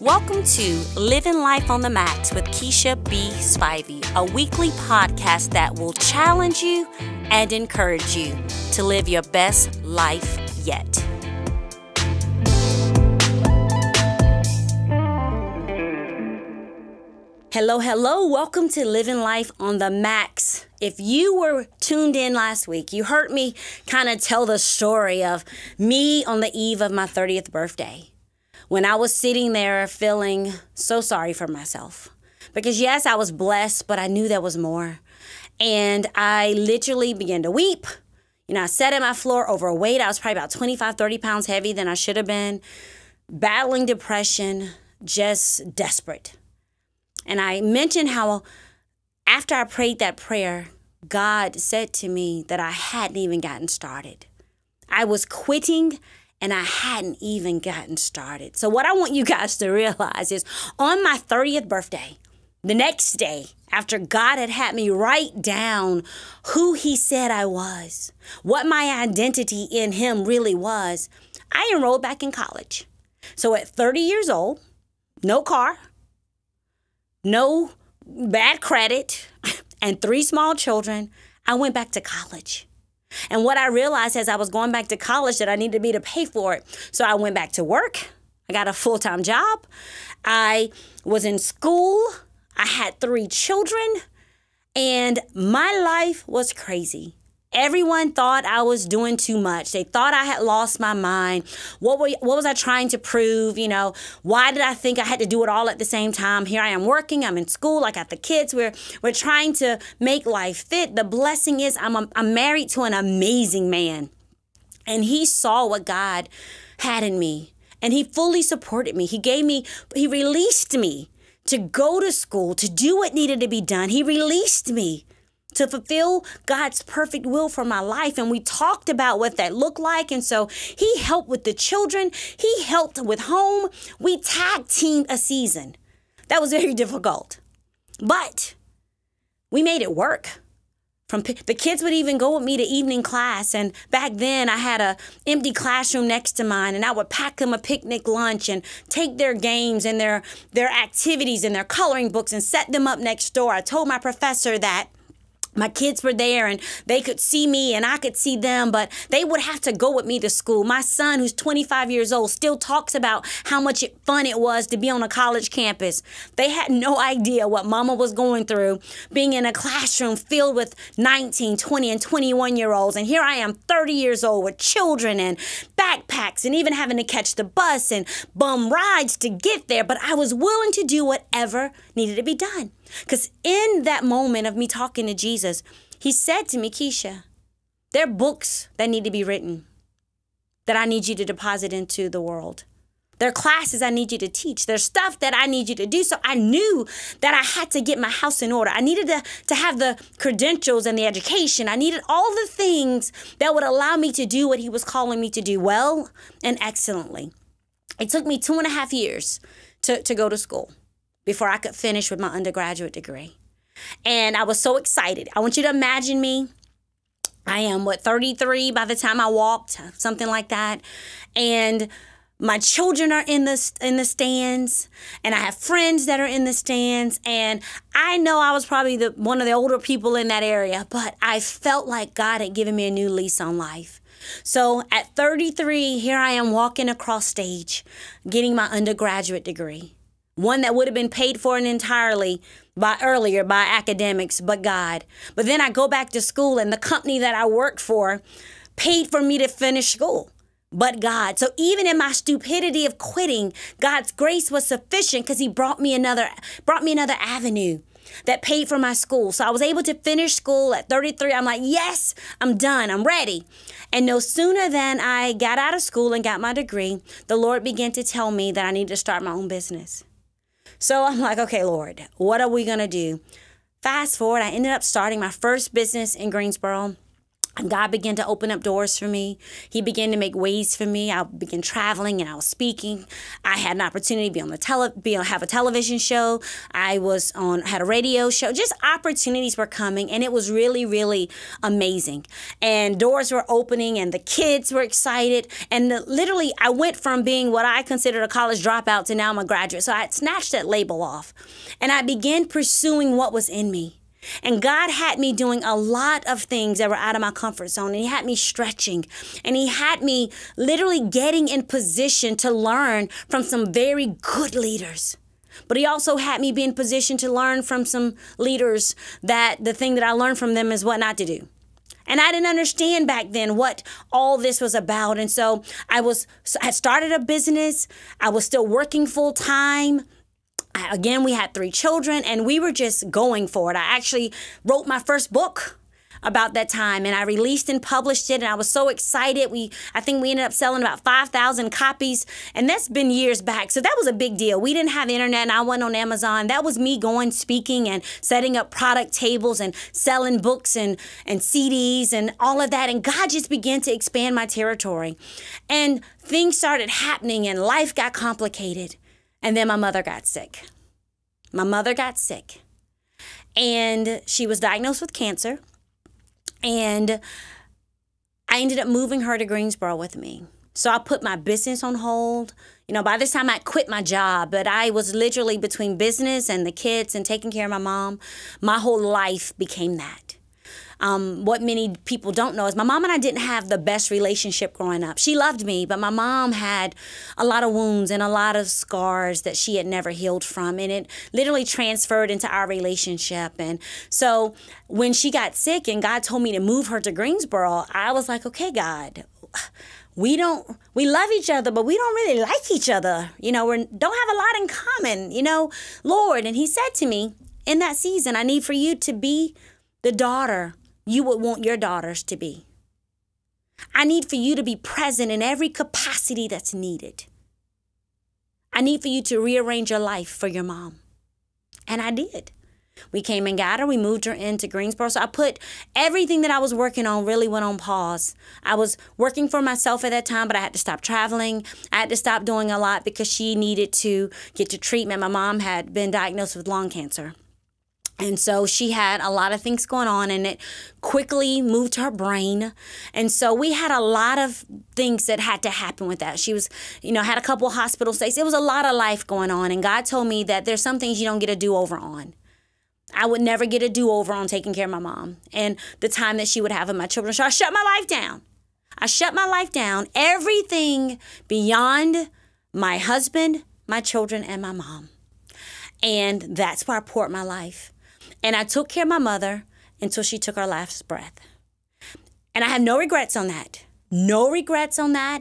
Welcome to Living Life on the Max with Keisha B. Spivey, a weekly podcast that will challenge you and encourage you to live your best life yet. Hello. Welcome to Living Life on the Max. If you were tuned in last week, you heard me kind of tell the story of me on the eve of my 30th birthday. When I was sitting there feeling so sorry for myself. Because yes, I was blessed, but I knew there was more. And I literally began to weep. I sat at my floor overweight. I was probably about 25, 30 pounds heavier than I should have been. Battling depression, just desperate. And I mentioned how after I prayed that prayer, God said to me that I hadn't even gotten started. I was quitting and I hadn't even gotten started. So what I want you guys to realize is on my 30th birthday, the next day, after God had me write down who he said I was, what my identity in him really was, I enrolled back in college. So at 30 years old, no car, no bad credit, and 3 small children, I went back to college. And what I realized as I was going back to college that I needed to be to pay for it. So I went back to work. I got a full-time job. I was in school. I had 3 children. And my life was crazy. Everyone thought I was doing too much. They thought I had lost my mind. What was I trying to prove? Why did I think I had to do it all at the same time? Here I am working. I'm in school. I got the kids. We're trying to make life fit. The blessing is I'm married to an amazing man. And he saw what God had in me. And he fully supported me. He released me to go to school, to do what needed to be done. He released me to fulfill God's perfect will for my life. And we talked about what that looked like. And so he helped with the children. He helped with home. We tag teamed a season. That was very difficult. But we made it work. The kids would even go with me to evening class. And back then I had an empty classroom next to mine. And I would pack them a picnic lunch and take their games and their activities and their coloring books and set them up next door. I told my professor that my kids were there and they could see me and I could see them, but they would have to go with me to school. My son, who's 25 years old, still talks about how much fun it was to be on a college campus. They had no idea what mama was going through, being in a classroom filled with 19, 20, and 21-year-olds. And here I am, 30 years old with children and backpacks and even having to catch the bus and bum rides to get there. But I was willing to do whatever needed to be done. Because in that moment of me talking to Jesus, he said to me, Keisha, there are books that need to be written that I need you to deposit into the world. There are classes I need you to teach. There's stuff that I need you to do. So I knew that I had to get my house in order. I needed to have the credentials and the education. I needed all the things that would allow me to do what he was calling me to do well and excellently. It took me 2.5 years to go to school before I could finish with my undergraduate degree. And I was so excited. I want you to imagine me. I am, 33 by the time I walked, something like that. And my children are in the stands, and I have friends that are in the stands. And I know I was probably one of the older people in that area, but I felt like God had given me a new lease on life. So at 33, here I am walking across stage, getting my undergraduate degree. One that would have been paid for entirely by academics, but God. But then I go back to school and the company that I worked for paid for me to finish school, but God. So even in my stupidity of quitting, God's grace was sufficient because he brought me another avenue that paid for my school. So I was able to finish school at 33. I'm like, yes, I'm done. I'm ready. And no sooner than I got out of school and got my degree, the Lord began to tell me that I needed to start my own business. So I'm like, okay, Lord, what are we going to do? Fast forward, I ended up starting my first business in Greensboro. And God began to open up doors for me. He began to make ways for me. I began traveling and I was speaking. I had an opportunity to be on have a television show. Had a radio show. Just opportunities were coming, and it was really, really amazing. And doors were opening, and the kids were excited. And literally, I went from being what I considered a college dropout to now I'm a graduate. So I had snatched that label off, and I began pursuing what was in me. And God had me doing a lot of things that were out of my comfort zone. And He had me stretching. And He had me literally getting in position to learn from some very good leaders. But He also had me be in position to learn from some leaders that the thing that I learned from them is what not to do. And I didn't understand back then what all this was about. And so I started a business. I was still working full time. Again, we had 3 children, and we were just going for it. I actually wrote my first book about that time, and I released and published it, and I was so excited. I think we ended up selling about 5,000 copies, and that's been years back. So that was a big deal. We didn't have the internet, and I went on Amazon. That was me going, speaking, and setting up product tables and selling books and CDs and all of that. And God just began to expand my territory. And things started happening, and life got complicated. And then my mother got sick. And she was diagnosed with cancer. And I ended up moving her to Greensboro with me. So I put my business on hold. By this time I quit my job, but I was literally between business and the kids and taking care of my mom. My whole life became that. What many people don't know is my mom and I didn't have the best relationship growing up. She loved me, but my mom had a lot of wounds and a lot of scars that she had never healed from. And it literally transferred into our relationship. And so when she got sick and God told me to move her to Greensboro, I was like, okay, God, we love each other, but we don't really like each other. We don't have a lot in common, Lord. And He said to me in that season, I need for you to be the daughter you would want your daughters to be. I need for you to be present in every capacity that's needed. I need for you to rearrange your life for your mom. And I did. We came and got her. We moved her into Greensboro. So I put everything that I was working on really went on pause. I was working for myself at that time, but I had to stop traveling. I had to stop doing a lot because she needed to get to treatment. My mom had been diagnosed with lung cancer. And so she had a lot of things going on, and it quickly moved to her brain. And so we had a lot of things that had to happen with that. She was, had a couple of hospital stays. It was a lot of life going on. And God told me that there's some things you don't get a do-over on. I would never get a do-over on taking care of my mom and the time that she would have with my children. So I shut my life down. Everything beyond my husband, my children, and my mom. And that's where I poured my life. And I took care of my mother until she took her last breath. And I have no regrets on that.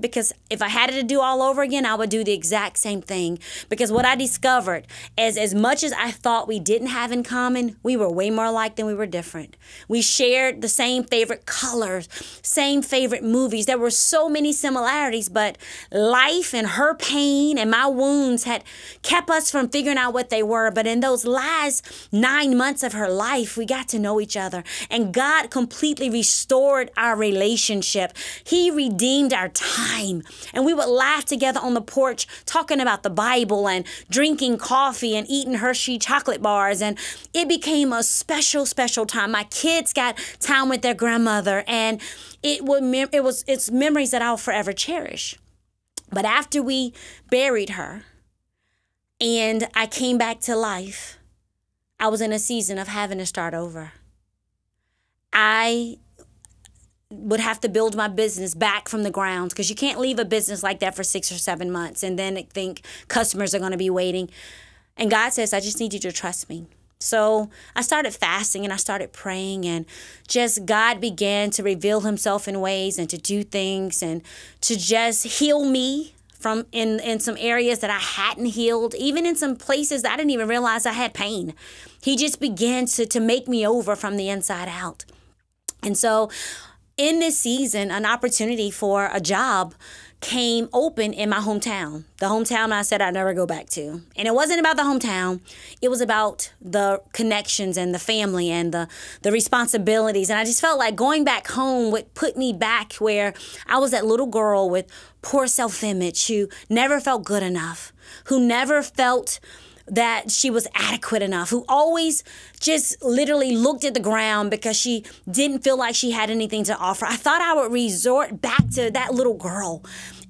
Because if I had it to do all over again, I would do the exact same thing. Because what I discovered is as much as I thought we didn't have in common, we were way more alike than we were different. We shared the same favorite colors, same favorite movies. There were so many similarities, but life and her pain and my wounds had kept us from figuring out what they were. But in those last 9 months of her life, we got to know each other. And God completely restored our relationship. He redeemed our time, and we would laugh together on the porch talking about the Bible and drinking coffee and eating Hershey chocolate bars, and it became a special, special time. My kids got time with their grandmother, and it's memories that I'll forever cherish. But after we buried her and I came back to life, I was in a season of having to start over. I would have to build my business back from the ground, because you can't leave a business like that for 6 or 7 months and then think customers are going to be waiting. And God says, I just need you to trust me. So I started fasting and I started praying, and just God began to reveal Himself in ways and to do things and to just heal me from in some areas that I hadn't healed, even in some places that I didn't even realize I had pain. He just began to make me over from the inside out. And so in this season, an opportunity for a job came open in my hometown. The hometown I said I'd never go back to. And it wasn't about the hometown. It was about the connections and the family and the responsibilities. And I just felt like going back home would put me back where I was that little girl with poor self-image who never felt good enough, who never felt that she was adequate enough, who always just literally looked at the ground because she didn't feel like she had anything to offer. I thought I would resort back to that little girl.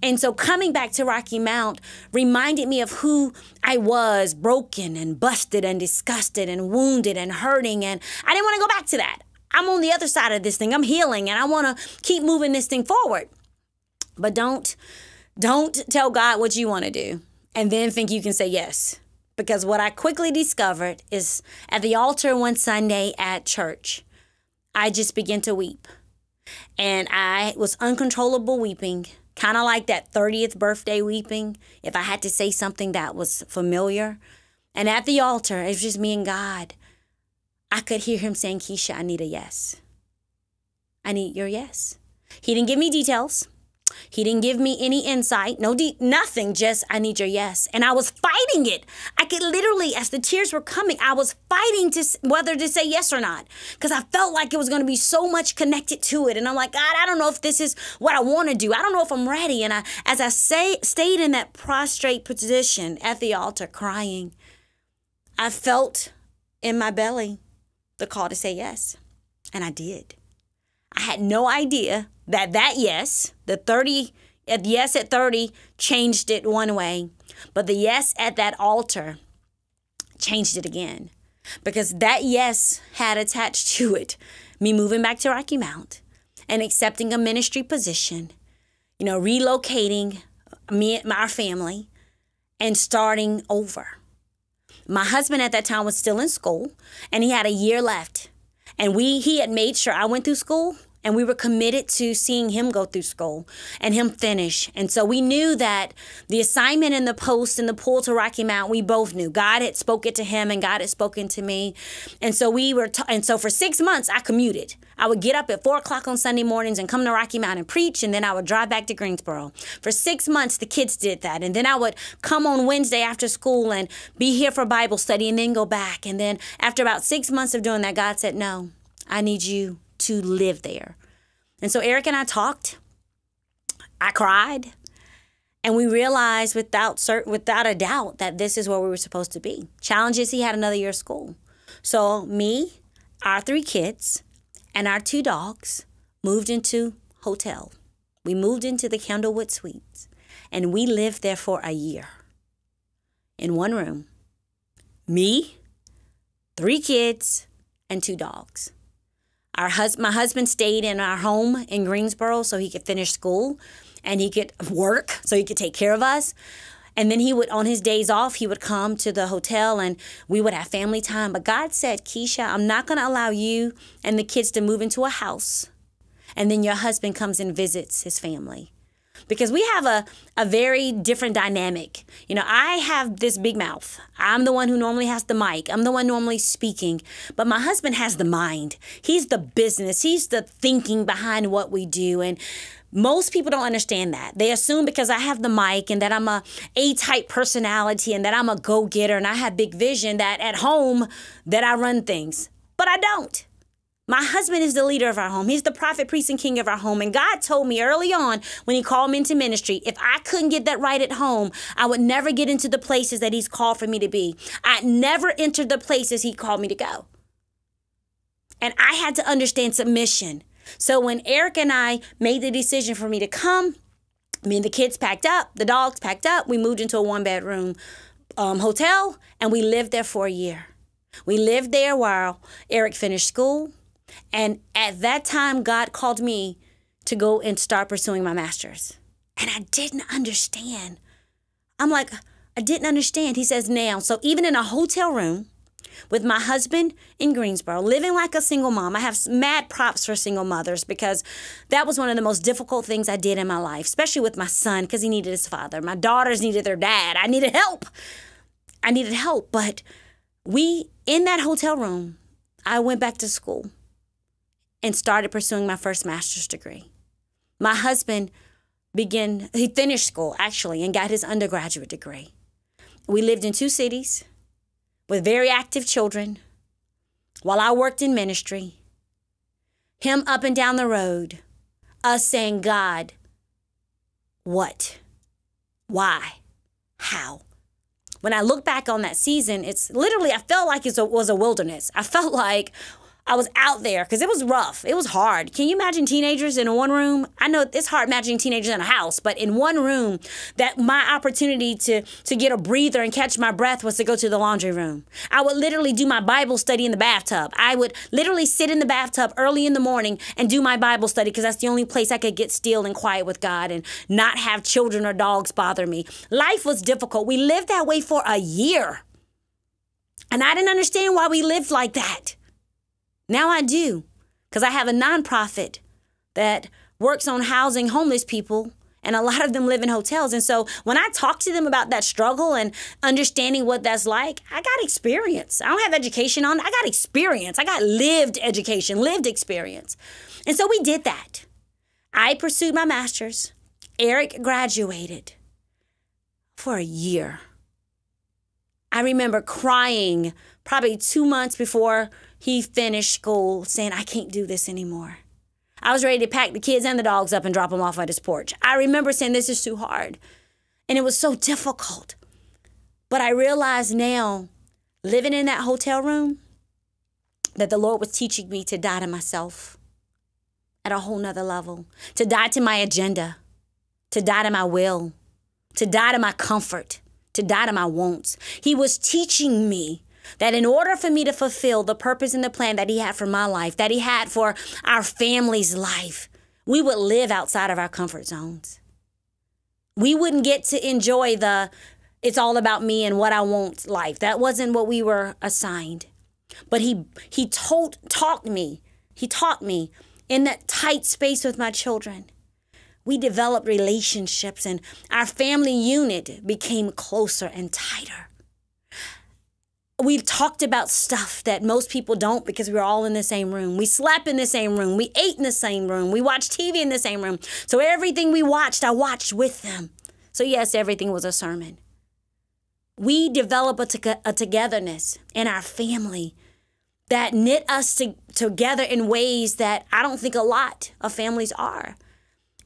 And so coming back to Rocky Mount reminded me of who I was, broken and busted and disgusted and wounded and hurting. And I didn't want to go back to that. I'm on the other side of this thing. I'm healing and I want to keep moving this thing forward. But don't tell God what you want to do and then think you can say yes. Because what I quickly discovered is at the altar one Sunday at church, I just began to weep. And I was uncontrollable weeping, kind of like that 30th birthday weeping, if I had to say something that was familiar. And at the altar, it was just me and God. I could hear him saying, Keisha, I need a yes. I need your yes. He didn't give me details. He didn't give me any insight, nothing, just I need your yes. And I was fighting it. I could literally, as the tears were coming, I was fighting to whether to say yes or not because I felt like it was going to be so much connected to it. And I'm like, God, I don't know if this is what I want to do. I don't know if I'm ready. And as I stayed in that prostrate position at the altar crying, I felt in my belly the call to say yes. And I did. I had no idea that yes, yes at 30 changed it one way, but the yes at that altar changed it again. Because that yes had attached to it me moving back to Rocky Mount and accepting a ministry position, relocating our family and starting over. My husband at that time was still in school and he had a year left. And he had made sure I went through school and we were committed to seeing him go through school and him finish. And so we knew that the assignment and the post and the pull to Rocky Mount, we both knew. God had spoken to him and God had spoken to me. And so so for 6 months, I commuted. I would get up at 4 o'clock on Sunday mornings and come to Rocky Mount and preach. And then I would drive back to Greensboro. For 6 months, the kids did that. And then I would come on Wednesday after school and be here for Bible study and then go back. And then after about 6 months of doing that, God said, no, I need you to live there. And so Eric and I talked. I cried. And we realized without a doubt that this is where we were supposed to be. Challenges, he had another year of school. So me, our 3 kids, and our 2 dogs moved into hotel. We moved into the Candlewood Suites. And we lived there for a year. In one room. Me, 3 kids, and 2 dogs. My husband stayed in our home in Greensboro so he could finish school and he could work so he could take care of us. And then he would, on his days off, he would come to the hotel and we would have family time. But God said, Keisha, I'm not going to allow you and the kids to move into a house and then your husband comes and visits his family. Because we have a very different dynamic. I have this big mouth. I'm the one who normally has the mic. I'm the one normally speaking. But my husband has the mind. He's the business. He's the thinking behind what we do. And most people don't understand that. They assume because I have the mic and that I'm a A-type personality and that I'm a go-getter and I have big vision that at home that I run things. But I don't. My husband is the leader of our home. He's the prophet, priest, and king of our home. And God told me early on when he called me into ministry, if I couldn't get that right at home, I would never get into the places that he's called for me to be. I'd never enter the places he called me to go. And I had to understand submission. So when Eric and I made the decision for me to come, me and the kids packed up, the dogs packed up, we moved into a 1-bedroom hotel, and we lived there for a year. We lived there while Eric finished school. And at that time, God called me to go and start pursuing my master's. And I didn't understand. I'm like, I didn't understand. He says now. So even in a hotel room with my husband in Greensboro, living like a single mom, I have mad props for single mothers because that was one of the most difficult things I did in my life, especially with my son because he needed his father. My daughters needed their dad. I needed help. But in that hotel room, I went back to school and started pursuing my first master's degree. My husband he finished school actually and got his undergraduate degree. We lived in 2 cities with very active children while I worked in ministry. Him up and down the road, us saying, God, what? Why? How? When I look back on that season, it's literally, I felt like it was a wilderness. I felt like I was out there because it was rough. It was hard. Can you imagine teenagers in one room? I know it's hard imagining teenagers in a house, but in one room, that my opportunity to get a breather and catch my breath was to go to the laundry room. I would literally do my Bible study in the bathtub. I would literally sit in the bathtub early in the morning and do my Bible study because that's the only place I could get still and quiet with God and not have children or dogs bother me. Life was difficult. We lived that way for a year. And I didn't understand why we lived like that. Now I do, because I have a nonprofit that works on housing homeless people, and a lot of them live in hotels. And so when I talk to them about that struggle and understanding what that's like, I got experience. I don't have education on it. I got experience. I got lived education, lived experience. And so we did that. I pursued my master's. Eric graduated for a year. I remember crying probably 2 months before he finished school saying, I can't do this anymore. I was ready to pack the kids and the dogs up and drop them off at his porch. I remember saying, this is too hard. And it was so difficult. But I realize now, living in that hotel room, that the Lord was teaching me to die to myself at a whole nother level, to die to my agenda, to die to my will, to die to my comfort, to die to my wants. He was teaching me that in order for me to fulfill the purpose and the plan that he had for my life, that he had for our family's life, we would live outside of our comfort zones. We wouldn't get to enjoy it's all about me and what I want life. That wasn't what we were assigned. But he taught me in that tight space with my children. We developed relationships and our family unit became closer and tighter. We've talked about stuff that most people don't because we're all in the same room. We slept in the same room. We ate in the same room. We watched TV in the same room. So everything we watched, I watched with them. So yes, everything was a sermon. We develop a togetherness in our family that knit us together in ways that I don't think a lot of families are.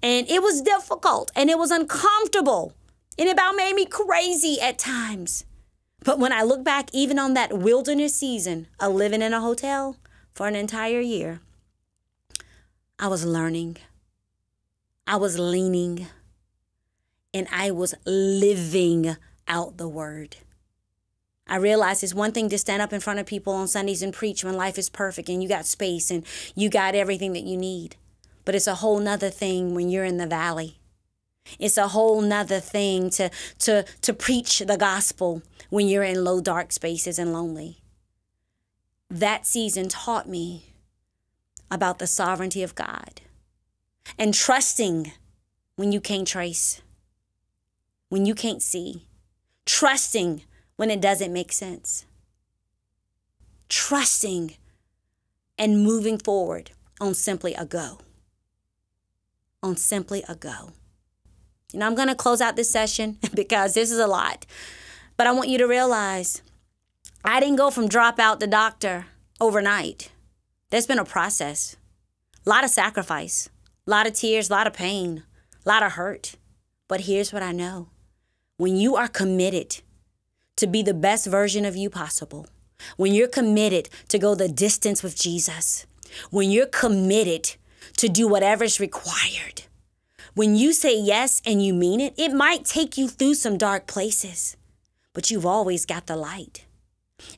And it was difficult and it was uncomfortable and it about made me crazy at times. But when I look back, even on that wilderness season of living in a hotel for an entire year, I was learning, I was leaning, and I was living out the word. I realized it's one thing to stand up in front of people on Sundays and preach when life is perfect and you got space and you got everything that you need. But it's a whole nother thing when you're in the valley. It's a whole nother thing to preach the gospel when you're in low, dark spaces and lonely. That season taught me about the sovereignty of God and trusting when you can't trace, when you can't see, trusting when it doesn't make sense, trusting and moving forward on simply a go, on simply a go. You know, I'm going to close out this session because this is a lot. But I want you to realize I didn't go from dropout to doctor overnight. There's been a process, a lot of sacrifice, a lot of tears, a lot of pain, a lot of hurt. But here's what I know. When you are committed to be the best version of you possible, when you're committed to go the distance with Jesus, when you're committed to do whatever's required, when you say yes and you mean it, it might take you through some dark places, but you've always got the light.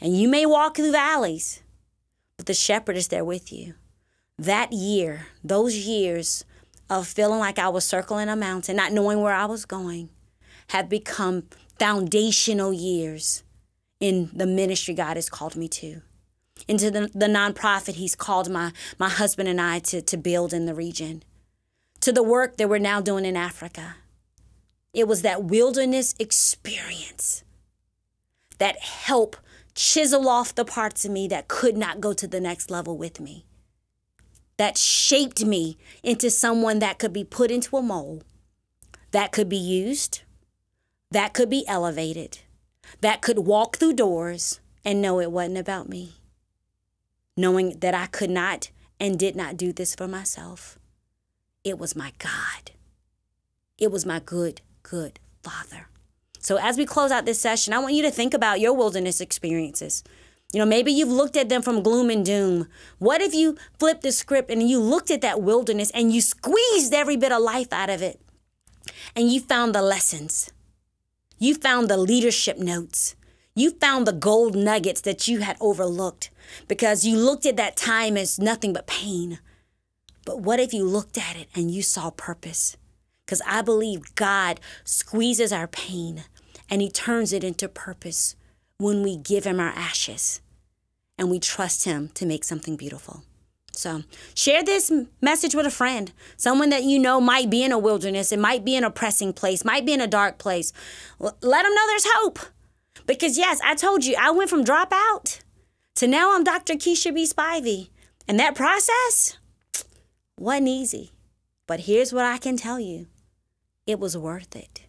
And you may walk through valleys, but the shepherd is there with you. That year, those years of feeling like I was circling a mountain, not knowing where I was going, have become foundational years in the ministry God has called me to, into the nonprofit he's called my husband and I to build in the region, to the work that we're now doing in Africa. It was that wilderness experience that helped chisel off the parts of me that could not go to the next level with me, that shaped me into someone that could be put into a mold that could be used, that could be elevated, that could walk through doors and know it wasn't about me. Knowing that I could not and did not do this for myself. It was my God. It was my good, good Father. So as we close out this session, I want you to think about your wilderness experiences. You know, maybe you've looked at them from gloom and doom. What if you flipped the script and you looked at that wilderness and you squeezed every bit of life out of it and you found the lessons? You found the leadership notes. You found the gold nuggets that you had overlooked because you looked at that time as nothing but pain. But what if you looked at it and you saw purpose? Because I believe God squeezes our pain and he turns it into purpose when we give him our ashes and we trust him to make something beautiful. So share this message with a friend, someone that you know might be in a wilderness, it might be in a pressing place, might be in a dark place. Let them know there's hope. Because yes, I told you, I went from dropout to now I'm Dr. Keisha B. Spivey. And that process wasn't easy. But here's what I can tell you. It was worth it.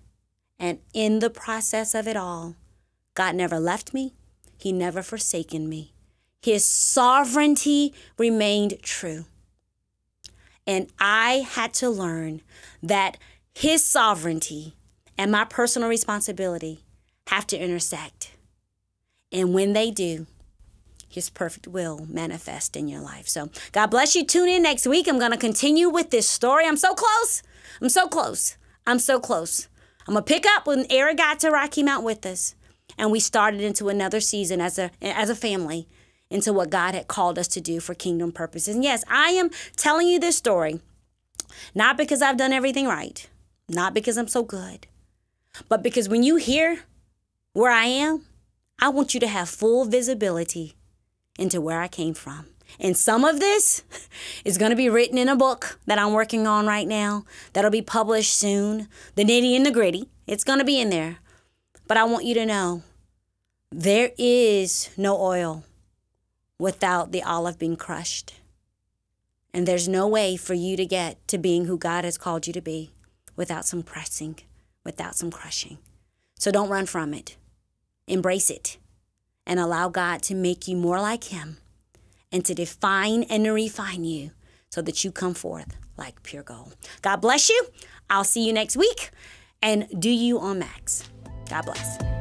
And in the process of it all, God never left me. He never forsaken me. His sovereignty remained true. And I had to learn that his sovereignty and my personal responsibility have to intersect. And when they do, his perfect will manifest in your life. So God bless you. Tune in next week. I'm going to continue with this story. I'm so close. I'm so close. I'm so close. I'm going to pick up when Eric got to Rocky Mount with us. And we started into another season as a family into what God had called us to do for kingdom purposes. And yes, I am telling you this story, not because I've done everything right, not because I'm so good, but because when you hear where I am, I want you to have full visibility into where I came from. And some of this is going to be written in a book that I'm working on right now that'll be published soon. The nitty and the gritty. It's going to be in there. But I want you to know there is no oil without the olive being crushed. And there's no way for you to get to being who God has called you to be without some pressing, without some crushing. So don't run from it. Embrace it and allow God to make you more like him and to define and to refine you so that you come forth like pure gold. God bless you. I'll see you next week and do you on Max. God bless.